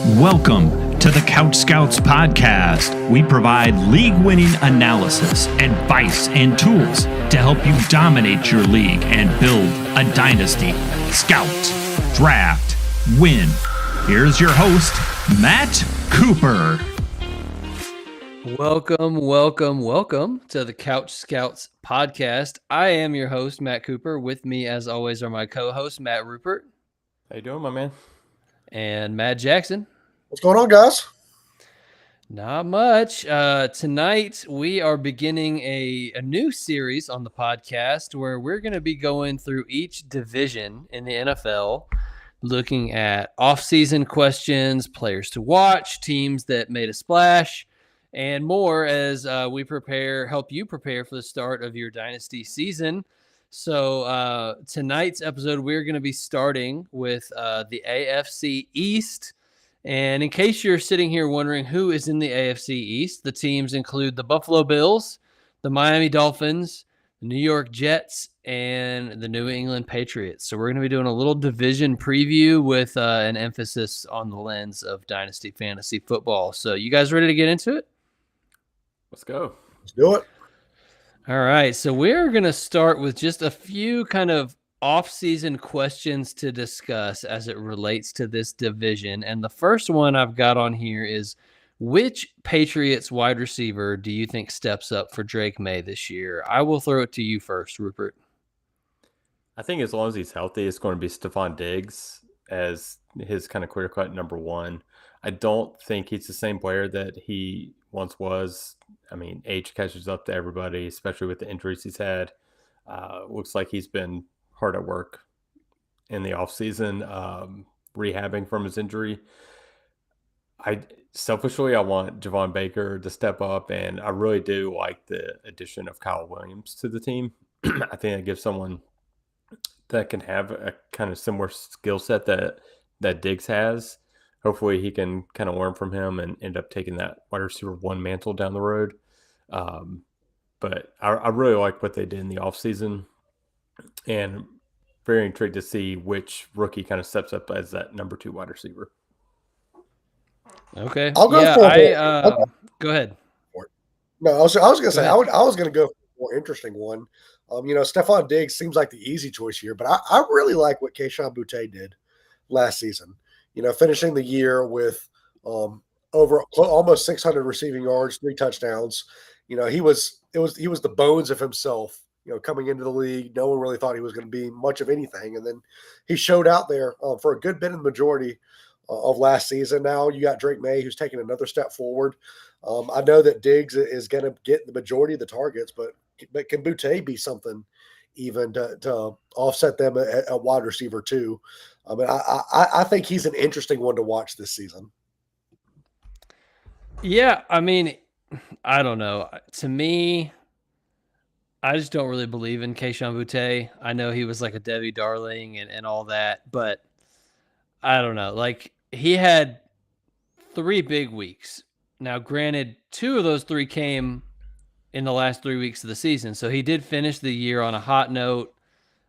Welcome to the CouchScouts Podcast. We provide league-winning analysis, advice, and tools to help you dominate your league and build a dynasty. Scout, draft, win. Here's your host, Matt Cooper. Welcome to the CouchScouts Podcast. I am your host, Matt Cooper. With me, as always, are my co-hosts, Matt Rupert. How you doing, my man? And Matt Jackson. What's going on, guys? Not much. Tonight, we are beginning a new series on the podcast where we're going to be going through each division in the NFL, looking at off-season questions, players to watch, teams that made a splash, and more as we help you prepare for the start of your dynasty season. So tonight's episode, we're going to be starting with the AFC East. And in case you're sitting here wondering who is in the AFC East, the teams include the Buffalo Bills, the Miami Dolphins, the New York Jets, and the New England Patriots. So we're going to be doing a little division preview with an emphasis on the lens of Dynasty Fantasy Football. So you guys ready to get into it? Let's go. Let's do it. All right. So we're going to start with just a few kind of off-season questions to discuss as it relates to this division. And the first one I've got on here is, which Patriots wide receiver do you think steps up for Drake May this year? I will throw it to you first, Rupert. I think as long as he's healthy, it's going to be Stephon Diggs as his kind of clear-cut number one. I don't think he's the same player that he once was. I mean, age catches up to everybody, especially with the injuries he's had. Looks like he's been hard at work in the offseason, rehabbing from his injury. I want Javon Baker to step up, and I really do like the addition of Kyle Williams to the team. I think that gives someone that can have a kind of similar skill set that Diggs has. Hopefully he can kind of learn from him and end up taking that wide receiver one mantle down the road. But I really like what they did in the offseason, and very intrigued to see which rookie kind of steps up as that number two wide receiver. Okay. I'll go Go ahead. No, I was going to say, I was going to go for a more interesting one. Stephon Diggs seems like the easy choice here, but I really like what Kayshon Boutte did last season. Finishing the year with over almost 600 receiving yards, 3 touchdowns. He was the bones of himself. Coming into the league, no one really thought he was going to be much of anything. And then he showed out there for a good bit in the majority of last season. Now you got Drake May, who's taking another step forward. I know that Diggs is going to get the majority of the targets, but can Boutte be something even to offset them at wide receiver too? I think he's an interesting one to watch this season. Yeah, I mean, I don't know. To me, I just don't really believe in Kayshon Boutte. I know he was like a Debbie Darling and all that, but I don't know. Like, he had 3 big weeks. Now, granted, 2 of those 3 came in the last 3 weeks of the season, so he did finish the year on a hot note,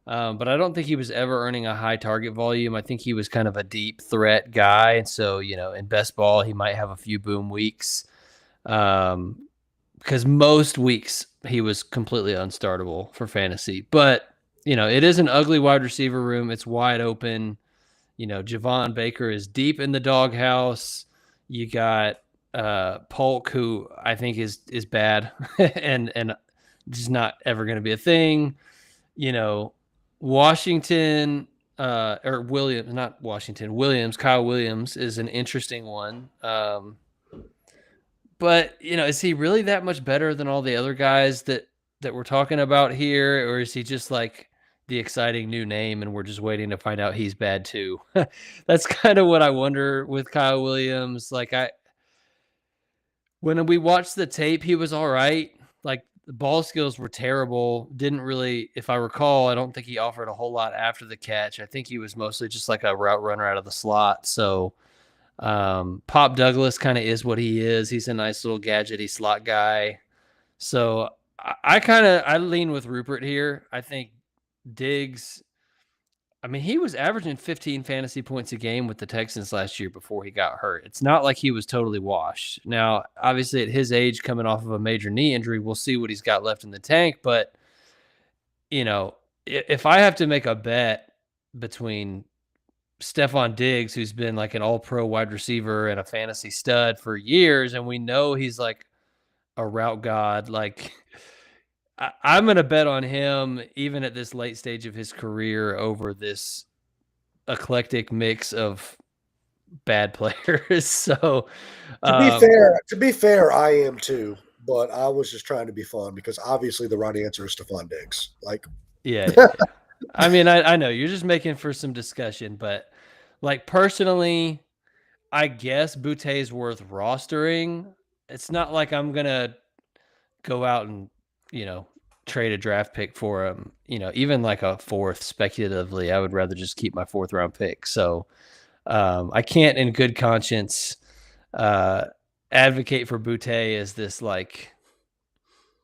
but I don't think he was ever earning a high target volume. I think he was kind of a deep threat guy, and so, in best ball, he might have a few boom weeks. Because most weeks he was completely unstartable for fantasy. But, it is an ugly wide receiver room. It's wide open. Javon Baker is deep in the doghouse. You got Polk, who I think is bad and just not ever going to be a thing. Washington or Williams, not Washington, Williams, Kyle Williams is an interesting one. But, is he really that much better than all the other guys that we're talking about here? Or is he just like the exciting new name and we're just waiting to find out he's bad too? That's kind of what I wonder with Kyle Williams. Like, when we watched the tape, he was all right. Like, the ball skills were terrible. Didn't really, if I recall, I don't think he offered a whole lot after the catch. I think he was mostly just like a route runner out of the slot. So, Pop Douglas kind of is what he is. He's a nice little gadgety slot guy. So I lean with Rupert here. I think Diggs, I mean, he was averaging 15 fantasy points a game with the Texans last year before he got hurt. It's not like he was totally washed. Now, obviously, at his age, coming off of a major knee injury, we'll see what he's got left in the tank. But, if I have to make a bet between Stephon Diggs, who's been like an all-pro wide receiver and a fantasy stud for years, and we know he's like a route god, like I'm going to bet on him even at this late stage of his career over this eclectic mix of bad players. So to be fair, I am too, but I was just trying to be fun because obviously the right answer is Stephon Diggs. Yeah. I mean, I know you're just making for some discussion, but like personally, I guess Boutte is worth rostering. It's not like I'm going to go out and, trade a draft pick for him, even like a fourth speculatively. I would rather just keep my fourth round pick. So I can't in good conscience advocate for Boutte as this like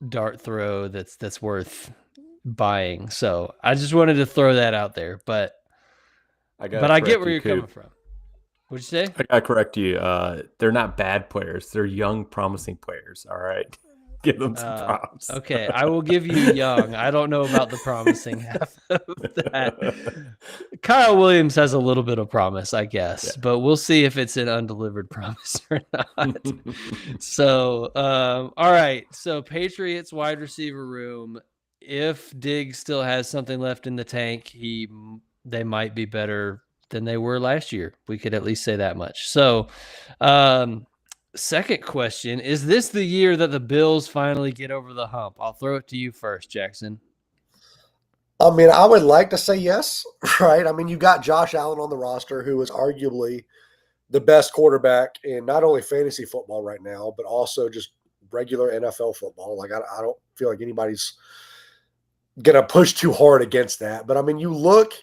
dart throw that's worth buying. So I just wanted to throw that out there, but I get where you're coming from. What'd you say? I gotta correct you. They're not bad players. They're young, promising players. All right. Give them some props. Okay, I will give you young. I don't know about the promising half of that. Kyle Williams has a little bit of promise, I guess, but we'll see if it's an undelivered promise or not. So, all right. So Patriots wide receiver room. If Diggs still has something left in the tank, they might be better than they were last year. We could at least say that much. So, second question, is this the year that the Bills finally get over the hump? I'll throw it to you first, Jackson. I mean, I would like to say yes, right? I mean, you got Josh Allen on the roster, who is arguably the best quarterback in not only fantasy football right now, but also just regular NFL football. Like, I don't feel like anybody's going to push too hard against that. But, I mean, you look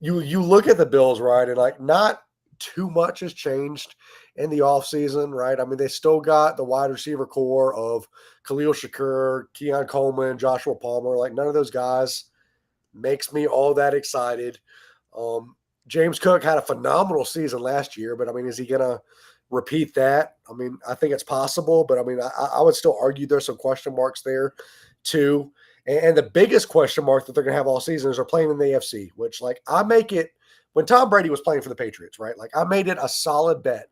at the Bills, right, and, like, not too much has changed in the offseason, right? I mean, they still got the wide receiver core of Khalil Shakur, Keon Coleman, Joshua Palmer. Like, none of those guys makes me all that excited. James Cook had a phenomenal season last year, but, I mean, is he going to repeat that? I mean, I think it's possible, but, I mean, I would still argue there's some question marks there too. And the biggest question mark that they're going to have all season is they're playing in the AFC, which, like, I make it – when Tom Brady was playing for the Patriots, right? Like, I made it a solid bet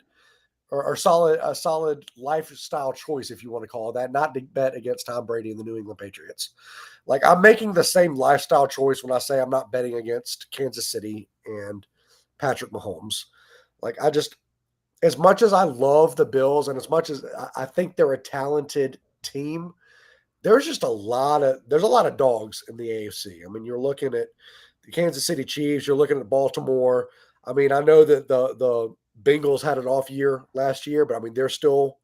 or a solid lifestyle choice, if you want to call it that, not to bet against Tom Brady and the New England Patriots. Like, I'm making the same lifestyle choice when I say I'm not betting against Kansas City and Patrick Mahomes. Like, as much as I love the Bills and as much as I think they're a talented team, there's a lot of dogs in the AFC. I mean, you're looking at the Kansas City Chiefs, you're looking at Baltimore. I mean, I know that the Bengals had an off year last year, but I mean, they're still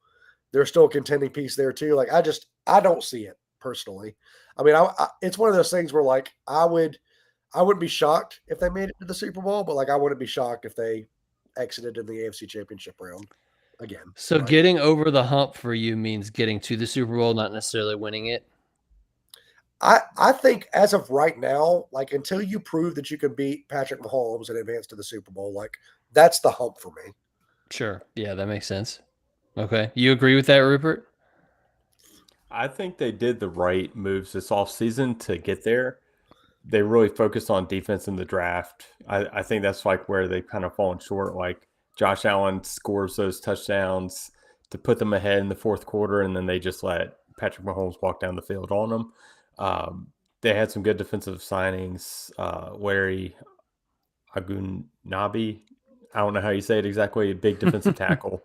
a contending piece there too. Like, I don't see it personally. I mean, it's one of those things where, like, I wouldn't be shocked if they made it to the Super Bowl, but, like, I wouldn't be shocked if they exited in the AFC Championship round again. So right? Getting over the hump for you means getting to the Super Bowl, not necessarily winning it. I think as of right now, like, until you prove that you can beat Patrick Mahomes and advance to the Super Bowl, like, that's the hump for me. Sure. Yeah, that makes sense. Okay. You agree with that, Rupert? I think they did the right moves this offseason to get there. They really focused on defense in the draft. I think that's like where they've kind of fallen short. Like, Josh Allen scores those touchdowns to put them ahead in the fourth quarter, and then they just let Patrick Mahomes walk down the field on them. They had some good defensive signings. Larry Agunabi, I don't know how you say it exactly, a big defensive tackle.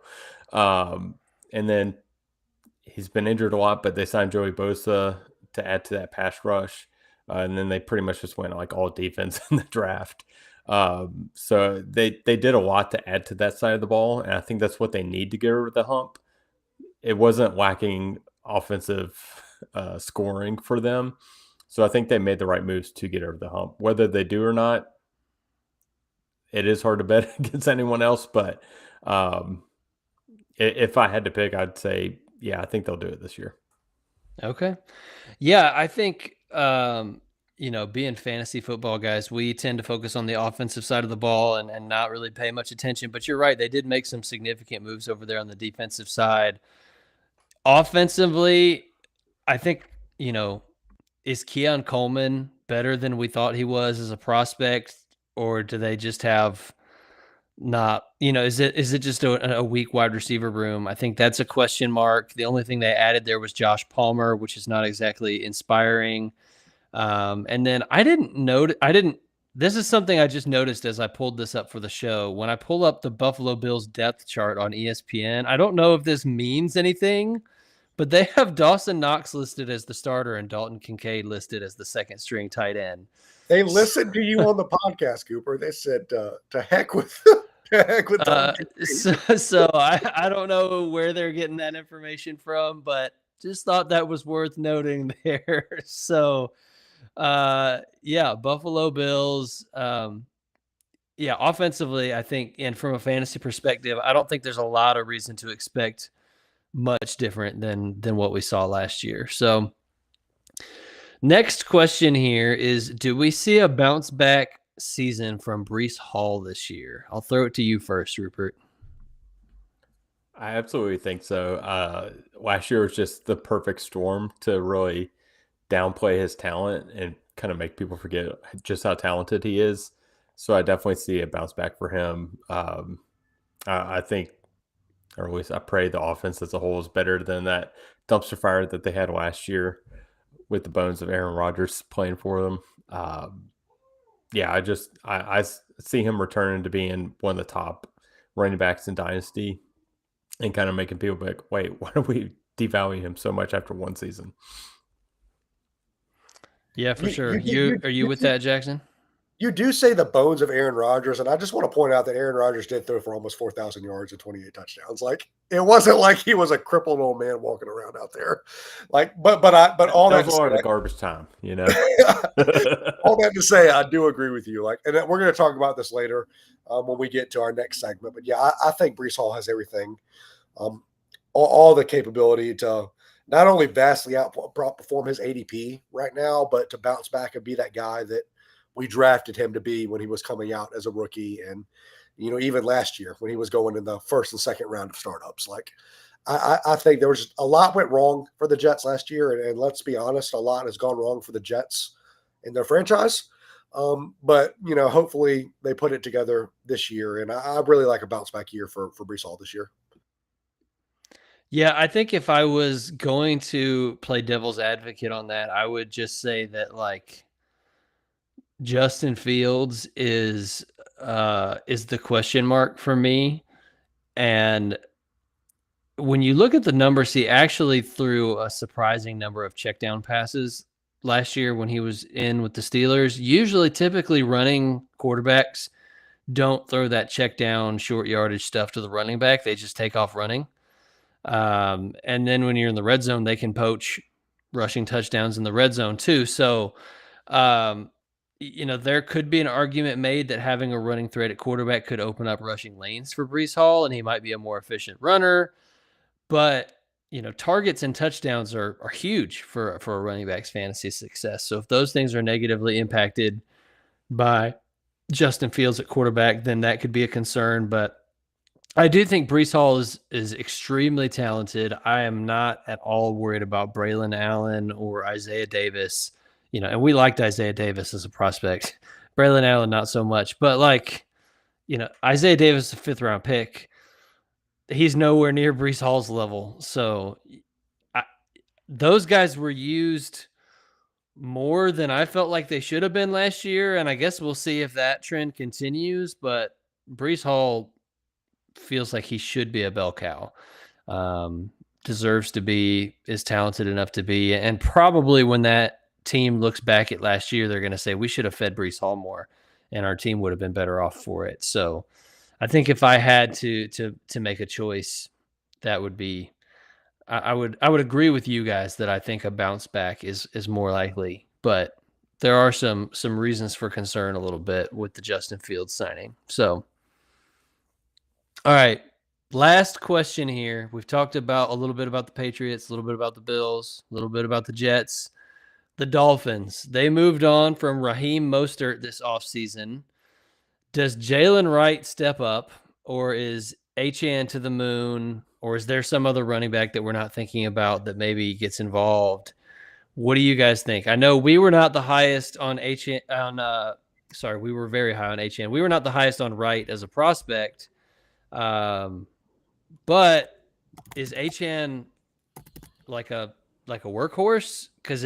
And then he's been injured a lot, but they signed Joey Bosa to add to that pass rush. And then they pretty much just went like all defense in the draft. So they did a lot to add to that side of the ball, and I think that's what they need to get over the hump. It wasn't lacking offensive scoring for them. So I think they made the right moves to get over the hump. Whether they do or not, it is hard to bet against anyone else. But if I had to pick, I'd say, yeah, I think they'll do it this year. Okay. Yeah, I think being fantasy football guys, we tend to focus on the offensive side of the ball and not really pay much attention. But you're right. They did make some significant moves over there on the defensive side. Offensively, I think, is Keon Coleman better than we thought he was as a prospect, or do they just have not, is it just a weak wide receiver room? I think that's a question mark. The only thing they added there was Josh Palmer, which is not exactly inspiring. And then this is something I just noticed as I pulled this up for the show. When I pull up the Buffalo Bills depth chart on ESPN, I don't know if this means anything, but they have Dawson Knox listed as the starter and Dalton Kincaid listed as the second string tight end. They listened to you on the podcast, Cooper. They said, to heck with so I don't know where they're getting that information from, but just thought that was worth noting there. So, Buffalo Bills. Offensively, I think, and from a fantasy perspective, I don't think there's a lot of reason to expect much different than what we saw last year. So, next question here is, do we see a bounce back season from Breece Hall this year? I'll throw it to you first, Rupert. I absolutely think so. Last year was just the perfect storm to really downplay his talent and kind of make people forget just how talented he is. So I definitely see a bounce back for him. I think, or at least I pray, the offense as a whole is better than that dumpster fire that they had last year with the bones of Aaron Rodgers playing for them. I see him returning to being one of the top running backs in Dynasty and kind of making people be like, wait, why do we devalue him so much after one season? Yeah, for sure. Are you with that, Jackson? You do say the bones of Aaron Rodgers, and I just want to point out that Aaron Rodgers did throw for almost 4,000 yards and 28 touchdowns. Like, it wasn't like he was a crippled old man walking around out there. Like, but all that was a lot of garbage time, All that to say, I do agree with you. Like, and we're going to talk about this later when we get to our next segment. But yeah, I think Breece Hall has everything, all the capability to not only vastly outperform his ADP right now, but to bounce back and be that guy that we drafted him to be when he was coming out as a rookie. And, even last year when he was going in the first and second round of startups. Like, I think there was just a lot went wrong for the Jets last year. And let's be honest, a lot has gone wrong for the Jets in their franchise. But, hopefully they put it together this year. And I really like a bounce back year for Breece Hall this year. Yeah, I think if I was going to play devil's advocate on that, I would just say that, like, Justin Fields is the question mark for me. And when you look at the numbers, he actually threw a surprising number of check down passes last year when he was in with the Steelers. Typically running quarterbacks don't throw that check down short yardage stuff to the running back. They just take off running. And then when you're in the red zone, they can poach rushing touchdowns in the red zone too. So, there could be an argument made that having a running threat at quarterback could open up rushing lanes for Breece Hall, and he might be a more efficient runner. But, targets and touchdowns are huge for a running back's fantasy success. So if those things are negatively impacted by Justin Fields at quarterback, then that could be a concern. But I do think Breece Hall is extremely talented. I am not at all worried about Braylon Allen or Isaiah Davis. And we liked Isaiah Davis as a prospect. Braylon Allen, not so much. But, Isaiah Davis is a fifth-round pick. He's nowhere near Breece Hall's level. So those guys were used more than I felt like they should have been last year, and I guess we'll see if that trend continues. But Breece Hall feels like he should be a bell cow. Deserves to be, is talented enough to be, and probably when that team looks back at last year, they're going to say we should have fed Breece Hall more, and our team would have been better off for it. So I think if I had to make a choice, that would be, I would agree with you guys that I think a bounce back is more likely, but there are some reasons for concern a little bit with the Justin Fields signing. So, all right, last question here. We've talked about a little bit about the Patriots, a little bit about the Bills, a little bit about the Jets. the Dolphins, they moved on from Raheem Mostert this offseason. Does Jalen Wright step up, or is Achane to the moon, or is there some other running back that we're not thinking about that maybe gets involved? What do you guys think? I know we were not the highest on we were very high on Achane. We were not the highest on Wright as a prospect. But is Achane like a workhorse? Because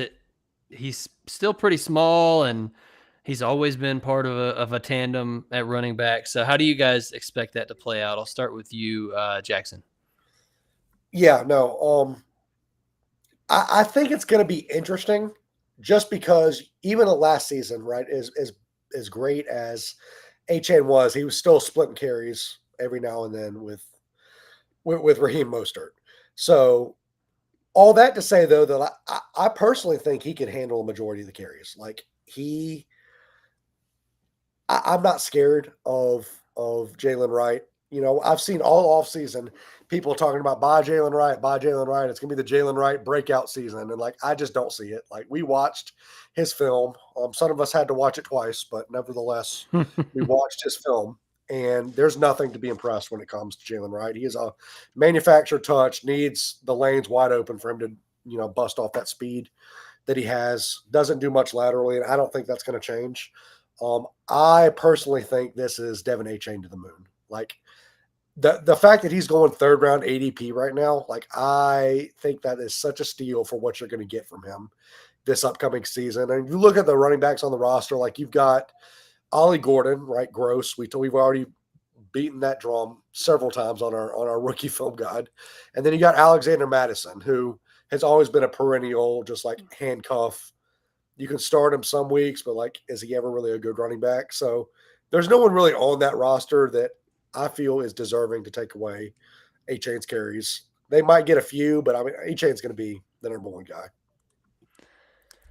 he's still pretty small, and he's always been part of a tandem at running back. So how do you guys expect that to play out? I'll start with you, Jackson. Yeah, no. I think it's going to be interesting, just because even the last season, right, as great as Achane was, he was still splitting carries every now and then with Raheem Mostert. So all that to say, though, that I personally think he can handle a majority of the carries. Like I'm not scared of Jalen Wright. You know, I've seen all offseason people talking about buy Jalen Wright. It's going to be the Jalen Wright breakout season. And, like, I just don't see it. Like, we watched his film. Some of us had to watch it twice, but nevertheless, we watched his film. And there's nothing to be impressed when it comes to Jalen Wright. He is a manufactured touch, needs the lanes wide open for him to, you know, bust off that speed that he has. Doesn't do much laterally, and I don't think that's going to change. I personally think this is Devin Achane to the moon. Like, the fact that he's going third round ADP right now, like, I think that is such a steal for what you're going to get from him this upcoming season. And you look at the running backs on the roster, like, you've got Ollie Gordon, right? Gross. We've already beaten that drum several times on our rookie film guide. And then you got Alexander Madison, who has always been a perennial, just like handcuff. You can start him some weeks, but, like, is he ever really a good running back? So there's no one really on that roster that I feel is deserving to take away Achane's carries. They might get a few, but I mean, Achane's going to be the number one guy.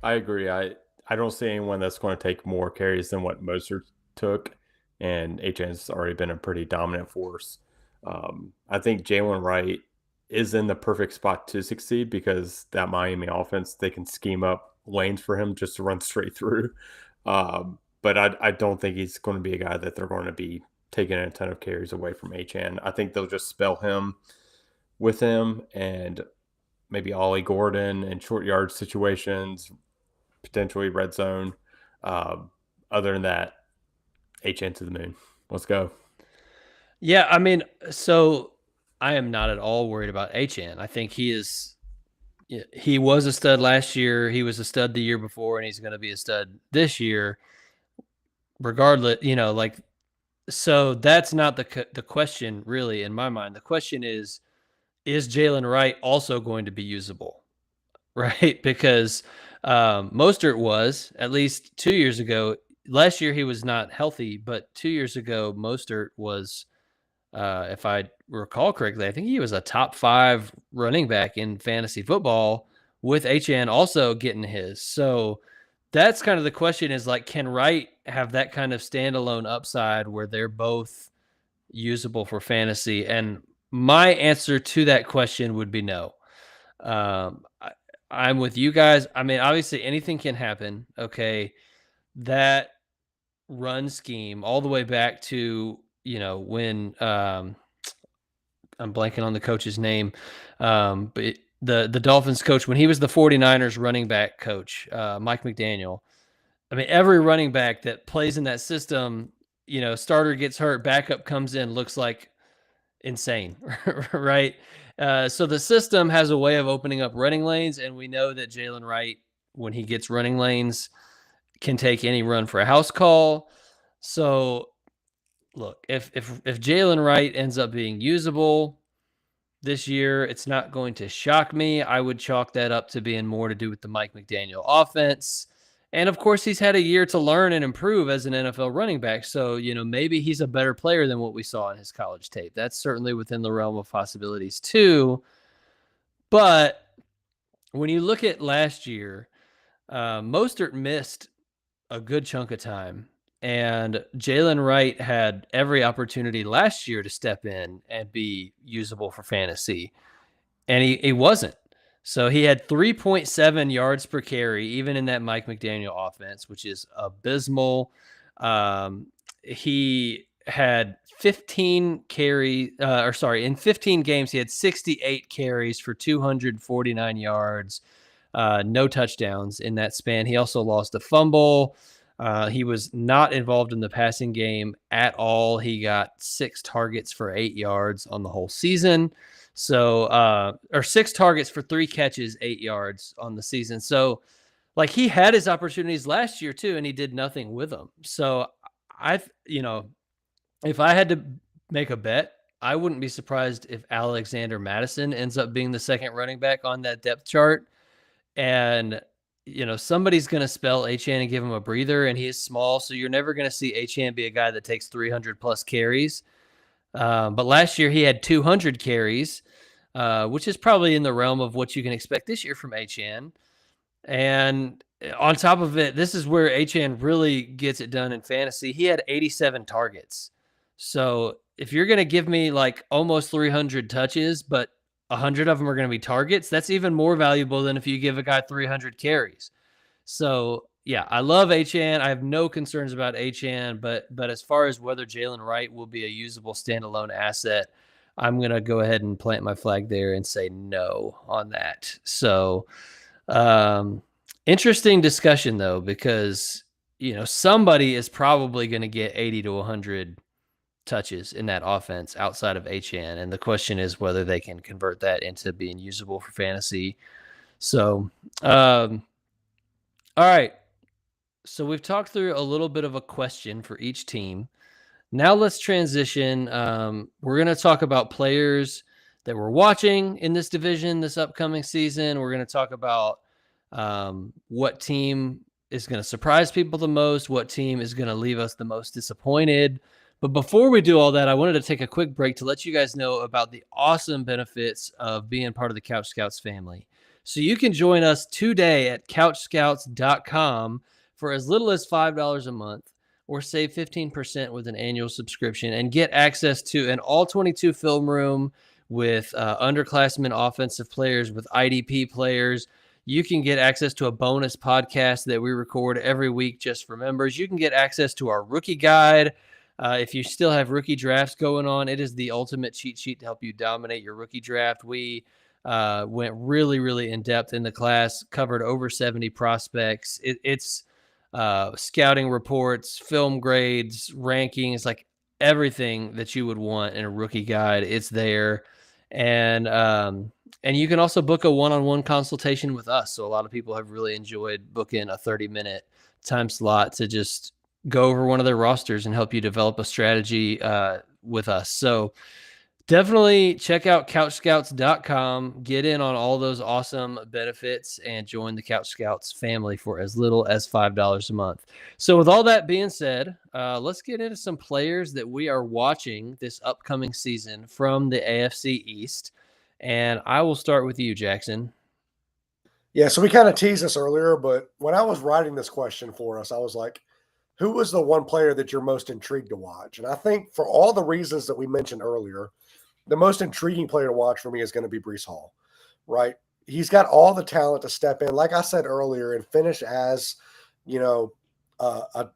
I agree. I don't see anyone that's going to take more carries than what Mostert took, and Achane's already been a pretty dominant force. I think Jalen Wright is in the perfect spot to succeed because that Miami offense, they can scheme up lanes for him just to run straight through. But I don't think he's going to be a guy that they're going to be taking a ton of carries away from Achane. I think they'll just spell him with him and maybe Ollie Gordon in short yard situations, potentially red zone. Other than that, Achane to the moon. Let's go. Yeah, I mean, so I am not at all worried about Achane. I think he was a stud last year. He was a stud the year before, and he's going to be a stud this year. Regardless, you know, like, so that's not the question really in my mind. The question is Jalen Wright also going to be usable, right? Because Mostert was, at least 2 years ago. Last year he was not healthy, but 2 years ago Mostert was, if I recall correctly, I think he was a top 5 running back in fantasy football, with Achane also getting his. So that's kind of the question, is like, can Wright have that kind of standalone upside where they're both usable for fantasy? And my answer to that question would be no. I'm with you guys. I mean, obviously anything can happen. Okay. That run scheme all the way back to, you know, when I'm blanking on the coach's name, but the Dolphins coach, when he was the 49ers running back coach, Mike McDaniel. I mean, every running back that plays in that system, you know, starter gets hurt, backup comes in, looks like insane, right? So the system has a way of opening up running lanes, and we know that Jalen Wright, when he gets running lanes, can take any run for a house call. So look, if Jalen Wright ends up being usable this year, it's not going to shock me. I would chalk that up to being more to do with the Mike McDaniel offense. And of course, he's had a year to learn and improve as an NFL running back. So, you know, maybe he's a better player than what we saw in his college tape. That's certainly within the realm of possibilities too. But when you look at last year, Mostert missed a good chunk of time, and Jalen Wright had every opportunity last year to step in and be usable for fantasy, and he wasn't. So he had 3.7 yards per carry, even in that Mike McDaniel offense, which is abysmal. He had 15 in 15 games, he had 68 carries for 249 yards, no touchdowns in that span. He also lost a fumble. He was not involved in the passing game at all. He got 6 targets for 8 yards on the whole season. So, or 6 targets for 3 catches, 8 yards on the season. So, like, he had his opportunities last year too, and he did nothing with them. So if I had to make a bet, I wouldn't be surprised if Alexander Mattison ends up being the second running back on that depth chart. And, somebody's going to spell Achane and give him a breather, and he is small. So you're never going to see Achane be a guy that takes 300 plus carries. But last year he had 200 carries, which is probably in the realm of what you can expect this year from Achane. And on top of it, this is where Achane really gets it done in fantasy. He had 87 targets. So if you're going to give me like almost 300 touches, but 100 of them are going to be targets, that's even more valuable than if you give a guy 300 carries. So yeah, I love Achane. I have no concerns about Achane, but as far as whether Jalen Wright will be a usable standalone asset, I'm going to go ahead and plant my flag there and say no on that. So interesting discussion though, because somebody is probably going to get 80 to 100 touches in that offense outside of Achane, and the question is whether they can convert that into being usable for fantasy. So, all right. So we've talked through a little bit of a question for each team. Now let's transition. We're going to talk about players that we're watching in this division this upcoming season. We're going to talk about what team is going to surprise people the most, what team is going to leave us the most disappointed. But before we do all that, I wanted to take a quick break to let you guys know about the awesome benefits of being part of the Couch Scouts family. So you can join us today at CouchScouts.com for as little as $5 a month, or save 15% with an annual subscription and get access to an all-22 film room with underclassmen offensive players, with IDP players. You can get access to a bonus podcast that we record every week just for members. You can get access to our rookie guide. If you still have rookie drafts going on, it is the ultimate cheat sheet to help you dominate your rookie draft. We went really, really in depth in the class, covered over 70 prospects. It's scouting reports, film grades, rankings, like everything that you would want in a rookie guide. It's there. And you can also book a one-on-one consultation with us. So a lot of people have really enjoyed booking a 30-minute time slot to just go over one of their rosters and help you develop a strategy with us. So definitely check out CouchScouts.com, get in on all those awesome benefits, and join the Couch Scouts family for as little as $5 a month. So with all that being said, let's get into some players that we are watching this upcoming season from the AFC East. And I will start with you, Jackson. Yeah, so we kind of teased this earlier, but when I was writing this question for us, I was like, who was the one player that you're most intrigued to watch? And I think for all the reasons that we mentioned earlier, the most intriguing player to watch for me is going to be Breece Hall, right? He's got all the talent to step in, like I said earlier, and finish as,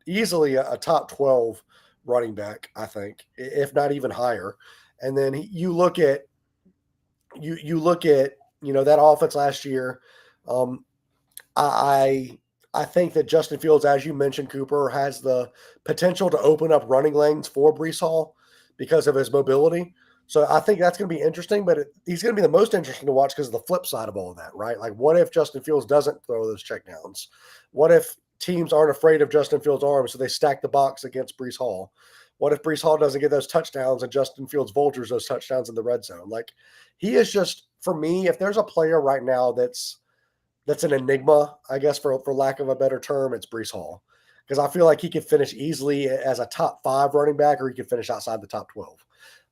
easily a top 12 running back, I think, if not even higher. And then you look at that offense last year. I think that Justin Fields, as you mentioned, Cooper, has the potential to open up running lanes for Breece Hall because of his mobility. So I think that's going to be interesting, but he's going to be the most interesting to watch because of the flip side of all of that, right? Like, what if Justin Fields doesn't throw those checkdowns? What if teams aren't afraid of Justin Fields' arms, so they stack the box against Breece Hall? What if Breece Hall doesn't get those touchdowns and Justin Fields vultures those touchdowns in the red zone? Like, he is just, for me, if there's a player right now that's an enigma, I guess, for lack of a better term, it's Breece Hall. Because I feel like he could finish easily as a top 5 running back, or he could finish outside the top 12.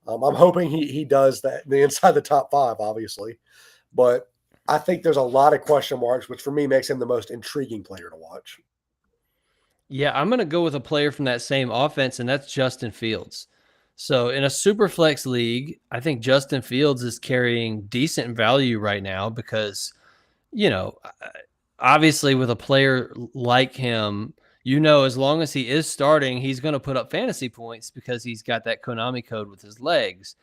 I'm hoping he does that, the inside the top 5, obviously. But I think there's a lot of question marks, which for me makes him the most intriguing player to watch. Yeah, I'm going to go with a player from that same offense, and that's Justin Fields. So in a super flex league, I think Justin Fields is carrying decent value right now because obviously with a player like him, as long as he is starting, he's going to put up fantasy points because he's got that Konami code with his legs.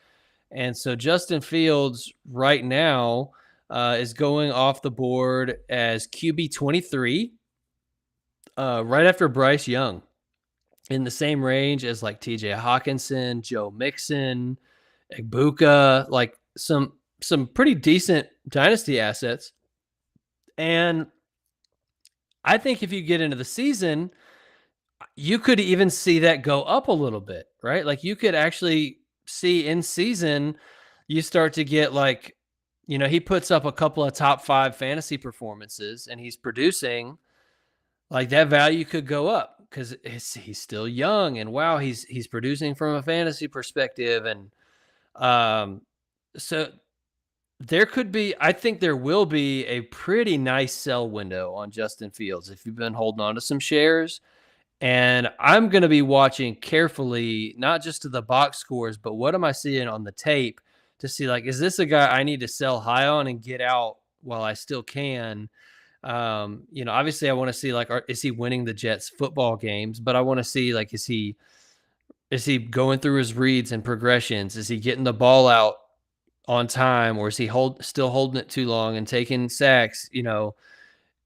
And so Justin Fields right now is going off the board as QB 23, right after Bryce Young, in the same range as like TJ Hawkinson, Joe Mixon, Egbuka, like some pretty decent dynasty assets. And I think if you get into the season, you could even see that go up a little bit, right? Like you could actually see in season, you start to get like, he puts up a couple of top 5 fantasy performances and he's producing, like that value could go up because he's still young and wow, he's producing from a fantasy perspective. And so there could be, I think there will be a pretty nice sell window on Justin Fields if you've been holding on to some shares. And I'm going to be watching carefully, not just to the box scores, but what am I seeing on the tape to see, like, is this a guy I need to sell high on and get out while I still can? Obviously I want to see, like, is he winning the Jets football games? But I want to see, like, is he going through his reads and progressions? Is he getting the ball out on time, or is he still holding it too long and taking sacks?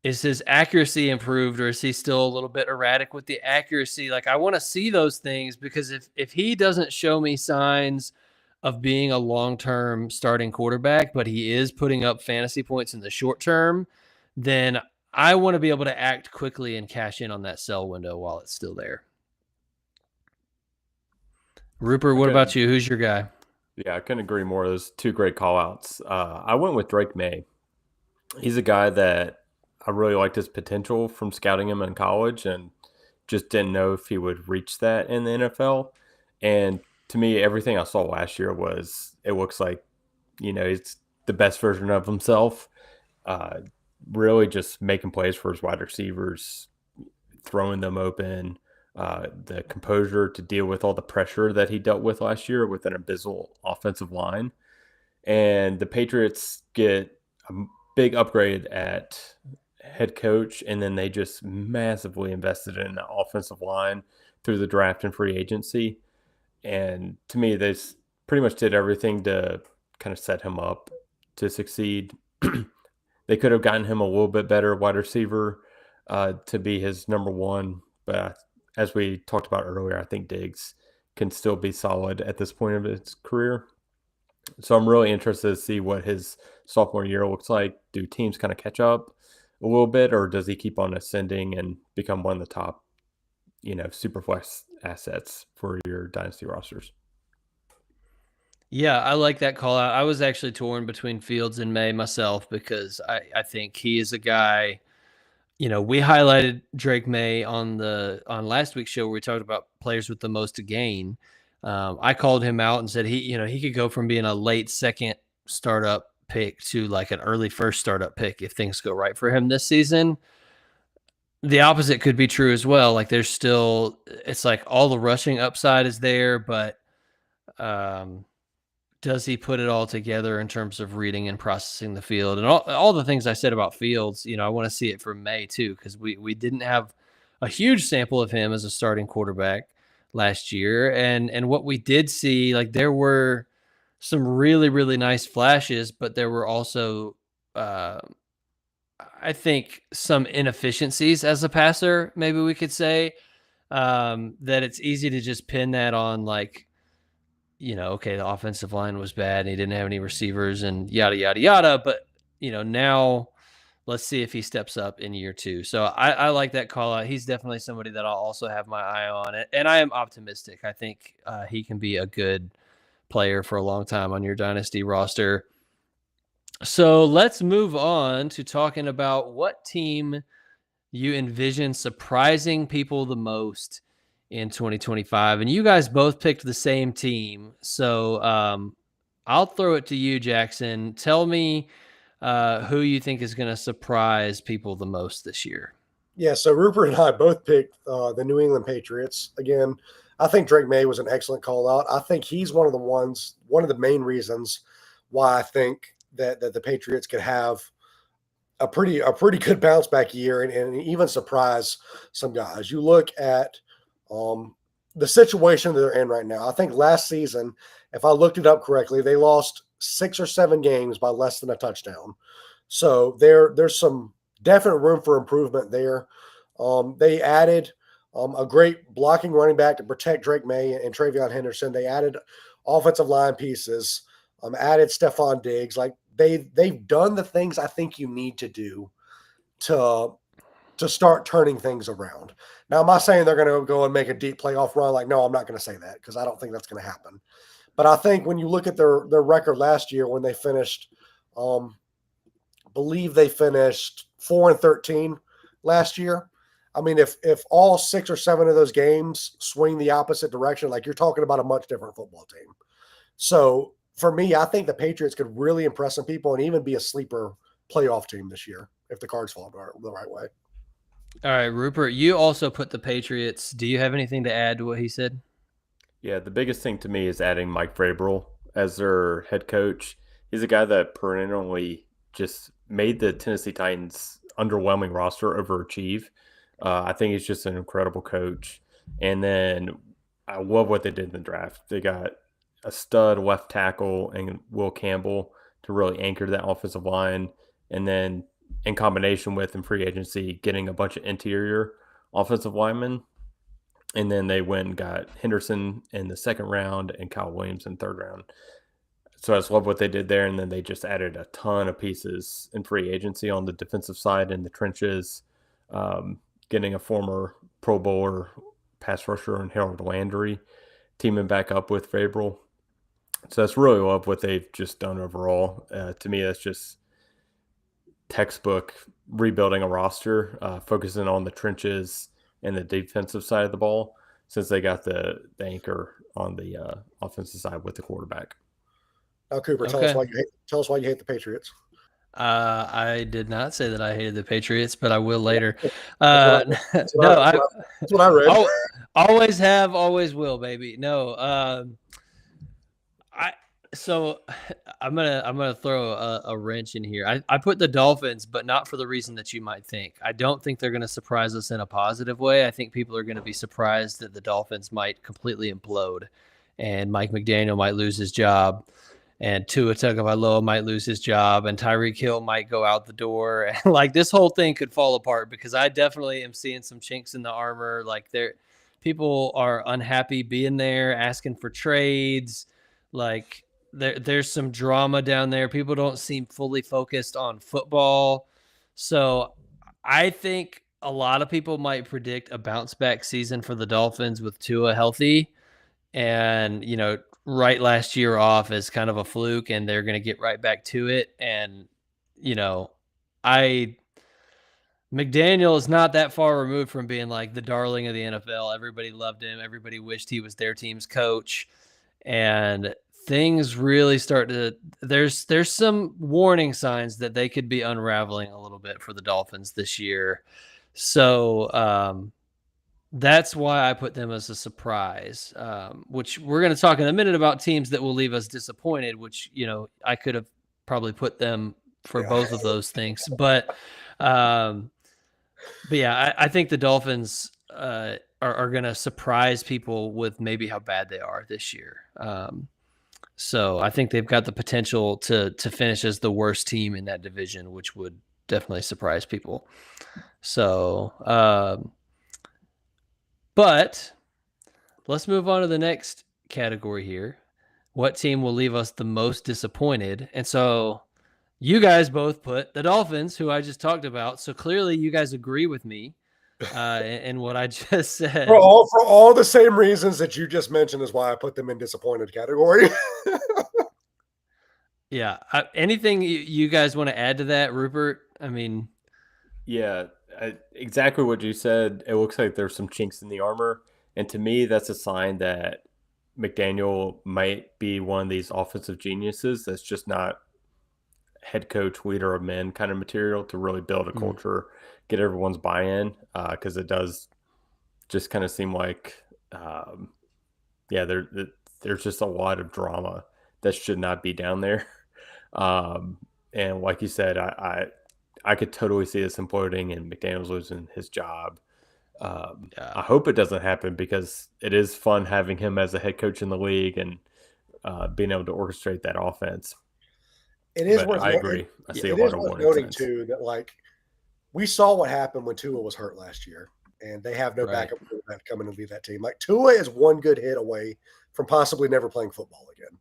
Is his accuracy improved, or is he still a little bit erratic with the accuracy? Like, I want to see those things, because if he doesn't show me signs of being a long-term starting quarterback, but he is putting up fantasy points in the short term, then I want to be able to act quickly and cash in on that sell window while it's still there. Rupert, what about you? Who's your guy? Yeah, I couldn't agree more. Those 2 great call-outs. I went with Drake May. He's a guy that I really liked his potential from scouting him in college and just didn't know if he would reach that in the NFL. And to me, everything I saw last year it looks like, he's the best version of himself. Really just making plays for his wide receivers, throwing them open, the composure to deal with all the pressure that he dealt with last year with an abysmal offensive line. And the Patriots get a big upgrade at head coach, and then they just massively invested in the offensive line through the draft and free agency. And to me, they pretty much did everything to kind of set him up to succeed. They could have gotten him a little bit better wide receiver to be his number 1. But as we talked about earlier, I think Diggs can still be solid at this point of his career. So I'm really interested to see what his sophomore year looks like. Do teams kind of catch up a little bit, or does he keep on ascending and become one of the top, super flex assets for your dynasty rosters? Yeah, I like that call out. I was actually torn between Fields and May myself, because I think he is a guy, we highlighted Drake May on last week's show where we talked about players with the most to gain. I called him out and said he could go from being a late second startup pick to like an early first startup pick if things go right for him this season. The opposite could be true as well. Like it's like all the rushing upside is there, but does he put it all together in terms of reading and processing the field? And all the things I said about Fields, I want to see it from May too, because we didn't have a huge sample of him as a starting quarterback last year. And what we did see, like, there were some really, really nice flashes, but there were also, I think, some inefficiencies as a passer, maybe we could say, that it's easy to just pin that on, like, okay, the offensive line was bad and he didn't have any receivers and yada, yada, yada. But, now let's see if he steps up in year 2. So I like that call out. He's definitely somebody that I'll also have my eye on. And I am optimistic. I think he can be a good player for a long time on your dynasty roster. So let's move on to talking about what team you envision surprising people the most in 2025. And you guys both picked the same team. So I'll throw it to you, Jackson. Tell me who you think is going to surprise people the most this year. Yeah, so Rupert and I both picked the New England Patriots. Again, I think Drake May was an excellent call out. I think he's one of the main reasons why I think that the Patriots could have a pretty good bounce back year and even surprise some guys. You look at the situation they're in right now. I think last season, if I looked it up correctly, they lost 6 or 7 games by less than a touchdown. So there's some definite room for improvement there. They added a great blocking running back to protect Drake May and Travion Henderson. They added offensive line pieces, added Stephon Diggs. Like they've done the things I think you need to do to start turning things around. Now, am I saying they're going to go and make a deep playoff run? Like, no, I'm not going to say that because I don't think that's going to happen. But I think when you look at their record last year when they finished, believe they finished 4-13 last year. I mean, if all 6 or 7 of those games swing the opposite direction, like you're talking about a much different football team. So for me, I think the Patriots could really impress some people and even be a sleeper playoff team this year if the cards fall the right way. All right, Rupert, you also put the Patriots. Do you have anything to add to what he said? Yeah, the biggest thing to me is adding Mike Vrabel as their head coach. He's a guy that perennially just made the Tennessee Titans underwhelming roster overachieve. I think he's just an incredible coach. And then I love what they did in the draft. They got a stud left tackle and Will Campbell to really anchor that offensive line. And then in combination with in free agency, getting a bunch of interior offensive linemen. And then they went and got Henderson in the second round and Kyle Williams in the third round. So I just love what they did there. And then they just added a ton of pieces in free agency on the defensive side in the trenches, getting a former Pro Bowler pass rusher and Harold Landry, teaming back up with Vrabel. So that's really love what they've just done overall. To me, that's just textbook rebuilding a roster, focusing on the trenches and the defensive side of the ball, since they got the anchor on the offensive side with the quarterback. Now, Cooper, tell us why you hate the Patriots. I did not say that I hated the Patriots, but I will later. That's what I read. Always have, always will, baby. No, I'm gonna throw a wrench in here. I put the Dolphins, but not for the reason that you might think. I don't think they're gonna surprise us in a positive way. I think people are gonna be surprised that the Dolphins might completely implode, and Mike McDaniel might lose his job, and Tua Tagovailoa might lose his job, and Tyreek Hill might go out the door, and like this whole thing could fall apart because I definitely am seeing some chinks in the armor. Like people are unhappy being there, asking for trades, like. There's some drama down there. People don't seem fully focused on football. So I think a lot of people might predict a bounce back season for the Dolphins with Tua healthy and, right last year off as kind of a fluke and they're going to get right back to it. And, McDaniel is not that far removed from being like the darling of the NFL. Everybody loved him. Everybody wished he was their team's coach. And things really start to there's some warning signs that they could be unraveling a little bit for the Dolphins this year. So that's why I put them as a surprise, which we're going to talk in a minute about teams that will leave us disappointed, which, I could have probably put them for both of those things. But yeah, I think the Dolphins are going to surprise people with maybe how bad they are this year. So I think they've got the potential to finish as the worst team in that division, which would definitely surprise people. So, but let's move on to the next category here. What team will leave us the most disappointed? And so you guys both put the Dolphins, who I just talked about. So clearly you guys agree with me in what I just said. For all the same reasons that you just mentioned is why I put them in disappointed category. Yeah. Anything you guys want to add to that, Rupert? I mean, yeah, exactly what you said. It looks like there's some chinks in the armor. And to me, that's a sign that McDaniel might be one of these offensive geniuses that's just not head coach, leader of men kind of material to really build a culture, get everyone's buy-in, because it does just kind of seem like, there's just a lot of drama that should not be down there. And like you said, I I could totally see this imploding and McDaniels losing his job. Yeah. I hope it doesn't happen because it is fun having him as a head coach in the league and being able to orchestrate that offense. It is But worth I agree. I see a it lot is of worth warning noting signs. too that like we saw what happened when Tua was hurt last year, and they have no Right. backup quarterback coming to lead that team. Like Tua is one good hit away from possibly never playing football again.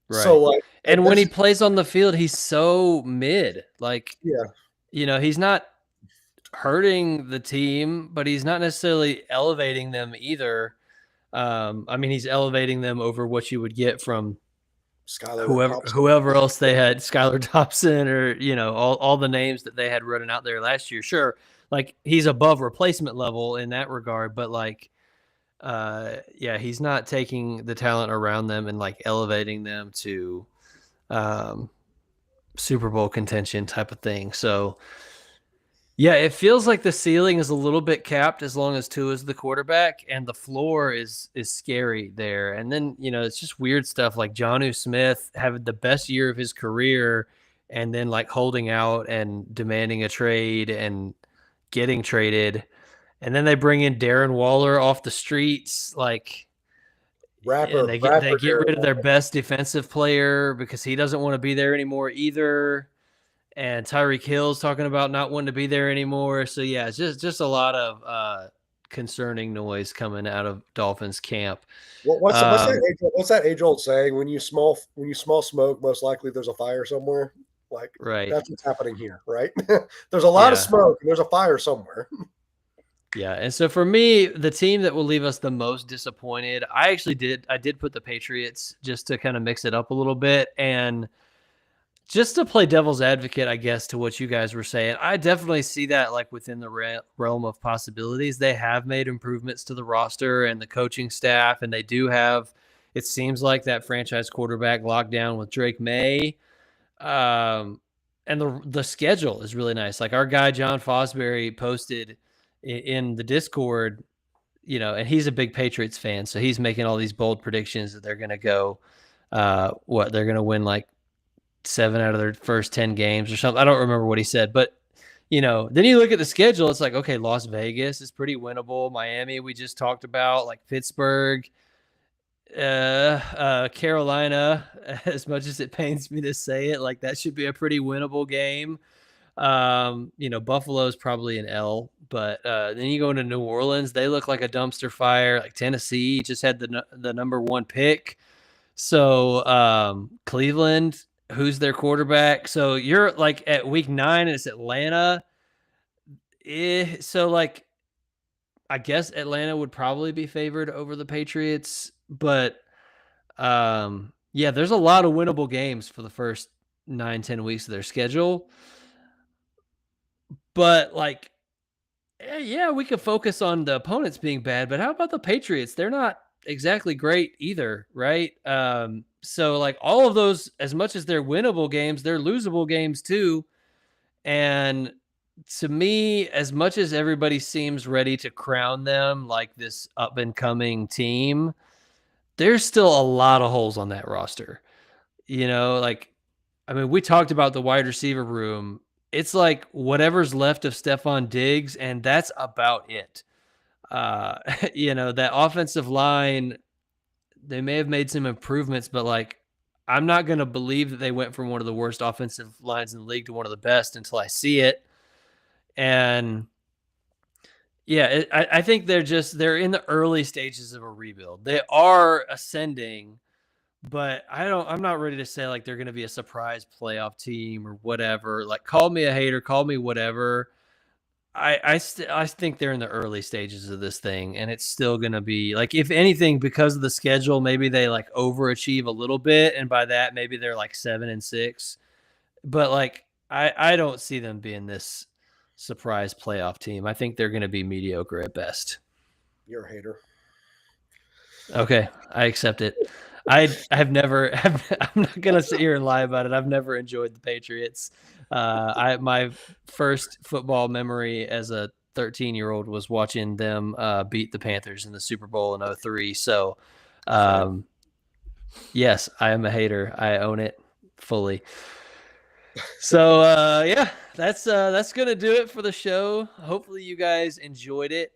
Right. So like, and when he plays on the field, he's so mid. Like, yeah, he's not hurting the team, but he's not necessarily elevating them either. I mean, he's elevating them over what you would get from whoever else they had, Skylar Thompson, or all the names that they had running out there last year. Sure, like he's above replacement level in that regard, but like, he's not taking the talent around them and like elevating them to Super Bowl contention type of thing. So yeah, it feels like the ceiling is a little bit capped as long as Tua is the quarterback, and the floor is scary there. And then, it's just weird stuff like Jonnu Smith having the best year of his career and then like holding out and demanding a trade and getting traded. And then they bring in Darren Waller off the streets, like and they get rid of their best defensive player because he doesn't want to be there anymore either. And Tyreek Hill's talking about not wanting to be there anymore. So yeah, it's just a lot of concerning noise coming out of Dolphins camp. What's that age-old saying? When you smell smoke, most likely there's a fire somewhere. Like, right. That's what's happening here, right? There's a lot of smoke and there's a fire somewhere. Yeah, and so for me, the team that will leave us the most disappointed, I did put the Patriots just to kind of mix it up a little bit. And just to play devil's advocate, I guess, to what you guys were saying, I definitely see that like within the realm of possibilities. They have made improvements to the roster and the coaching staff, and they do have, it seems like, that franchise quarterback locked down with Drake May. And the schedule is really nice. Like our guy, John Fosbury, posted in the Discord, and he's a big Patriots fan. So he's making all these bold predictions that they're going to go, they're going to win like 7 out of their first 10 games or something. I don't remember what he said, but then you look at the schedule, it's like, okay, Las Vegas is pretty winnable. Miami, we just talked about, like Pittsburgh, Carolina, as much as it pains me to say it, like that should be a pretty winnable game. Buffalo's probably an L, but then you go into New Orleans, they look like a dumpster fire. Like Tennessee just had the number 1 pick. So Cleveland, who's their quarterback? So you're like at week 9 and it's Atlanta. So like, I guess Atlanta would probably be favored over the Patriots, but there's a lot of winnable games for the first 9-10 weeks of their schedule. But like, we could focus on the opponents being bad, but how about the Patriots? They're not exactly great either, right? So like all of those, as much as they're winnable games, they're losable games too. And to me, as much as everybody seems ready to crown them like this up and coming team, there's still a lot of holes on that roster. Like, I mean, we talked about the wide receiver room. It's like whatever's left of Stephon Diggs, and that's about it. That offensive line, they may have made some improvements, but like, I'm not going to believe that they went from one of the worst offensive lines in the league to one of the best until I see it. And I think they're in the early stages of a rebuild. They are ascending, but I'm not ready to say like they're going to be a surprise playoff team or whatever. Like, call me a hater, call me whatever. I think they're in the early stages of this thing, and it's still going to be like, if anything, because of the schedule, maybe they like overachieve a little bit, and by that maybe they're like 7-6. But like, I don't see them being this surprise playoff team. I think they're going to be mediocre at best. You're a hater. Okay, I accept it. I'm not going to sit here and lie about it. I've never enjoyed the Patriots. My first football memory as a 13-year-old was watching them beat the Panthers in the Super Bowl in 2003. So, yes, I am a hater. I own it fully. So, that's gonna do it for the show. Hopefully you guys enjoyed it.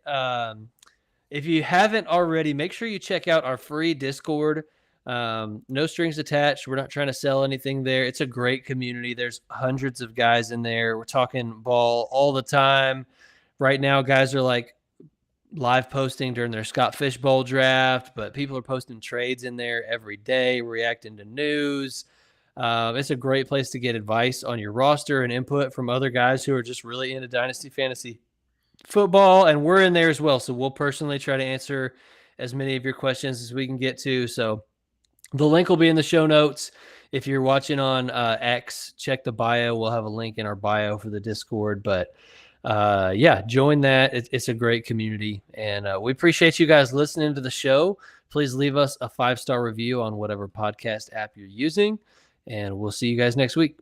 If you haven't already, make sure you check out our free Discord. No strings attached. We're not trying to sell anything there. It's a great community. There's hundreds of guys in there. We're talking ball all the time. Right now, guys are like live posting during their Scott Fish Bowl draft, but people are posting trades in there every day, reacting to news. It's a great place to get advice on your roster and input from other guys who are just really into Dynasty Fantasy football, and we're in there as well. So we'll personally try to answer as many of your questions as we can get to. So the link will be in the show notes. If you're watching on X, check the bio. We'll have a link in our bio for the Discord. But join that. It's a great community. And we appreciate you guys listening to the show. Please leave us a 5-star review on whatever podcast app you're using. And we'll see you guys next week.